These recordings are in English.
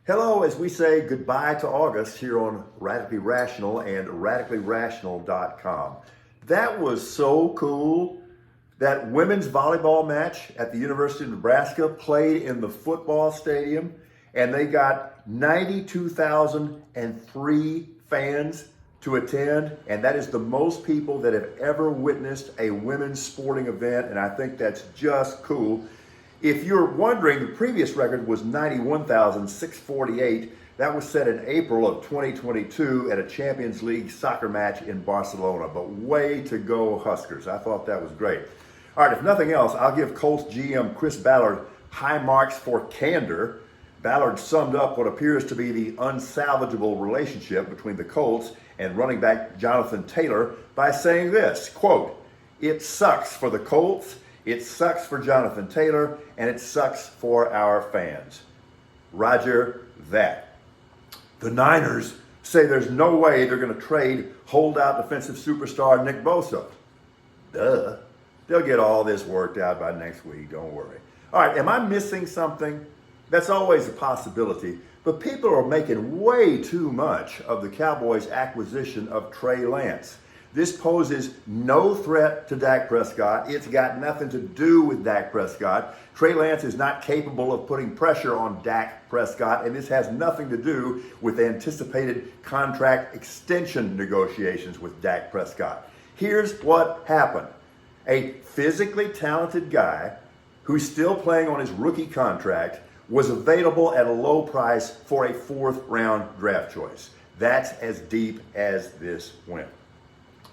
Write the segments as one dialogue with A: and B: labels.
A: Hello, as we say goodbye to August here on Radically Rational and radicallyrational.com. That was so cool. That women's volleyball match at the University of Nebraska played in the football stadium, and they got 92,003 fans to attend, and that is the most people that have ever witnessed a women's sporting event, and I think that's just cool. If you're wondering, the previous record was 91,648. That was set in April of 2022 at a Champions League soccer match in Barcelona. But way to go, Huskers. I thought that was great. All right, if nothing else, I'll give Colts GM Chris Ballard high marks for candor. Ballard summed up what appears to be the unsalvageable relationship between the Colts and running back Jonathan Taylor by saying this, quote, "It sucks for the Colts. It sucks for Jonathan Taylor, and it sucks for our fans." Roger that. The Niners say there's no way they're going to trade holdout defensive superstar Nick Bosa. Duh. They'll get all this worked out by next week, don't worry. All right, am I missing something? That's always a possibility, but people are making way too much of the Cowboys' acquisition of Trey Lance. This poses no threat to Dak Prescott. It's got nothing to do with Dak Prescott. Trey Lance is not capable of putting pressure on Dak Prescott, and this has nothing to do with anticipated contract extension negotiations with Dak Prescott. Here's what happened. A physically talented guy who's still playing on his rookie contract was available at a low price for a fourth-round draft choice. That's as deep as this went.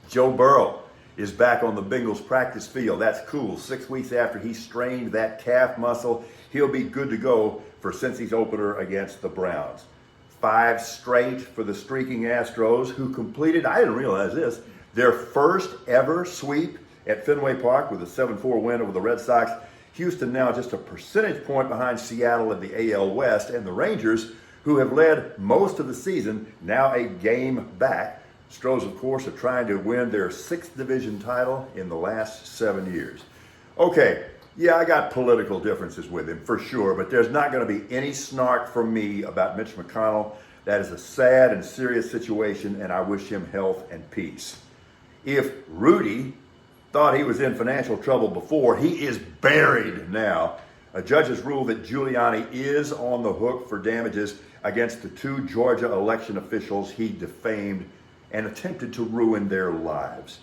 A: Joe Burrow is back on the Bengals practice field. That's cool. 6 weeks after he strained that calf muscle, he'll be good to go for Cincy's opener against the Browns. 5 straight for the streaking Astros, who completed, I didn't realize this, their first ever sweep at Fenway Park with a 7-4 win over the Red Sox. Houston now just a percentage point behind Seattle in the AL West, and the Rangers, who have led most of the season, now a game back. Stros, of course, are trying to win their 6th division title in the last 7 years. Okay, yeah, I got political differences with him for sure, but there's not going to be any snark from me about Mitch McConnell. That is a sad and serious situation, and I wish him health and peace. If Rudy thought he was in financial trouble before, he is buried now. A judge has ruled that Giuliani is on the hook for damages against the 2 Georgia election officials he defamed and attempted to ruin their lives.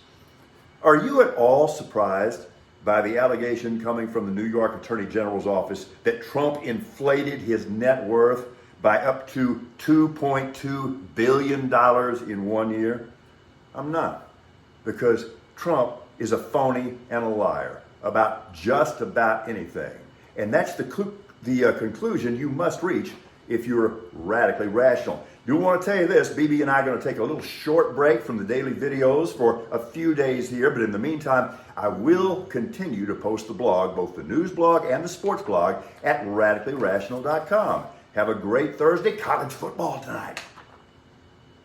A: Are you at all surprised by the allegation coming from the New York Attorney General's office that Trump inflated his net worth by up to $2.2 billion in 1 year? I'm not, because Trump is a phony and a liar about just about anything. And that's the conclusion you must reach if you're radically rational. Do want to tell you this, BB and I are going to take a little short break from the daily videos for a few days here, but in the meantime, I will continue to post the blog, both the news blog and the sports blog, at radicallyrational.com. Have a great Thursday. College football tonight.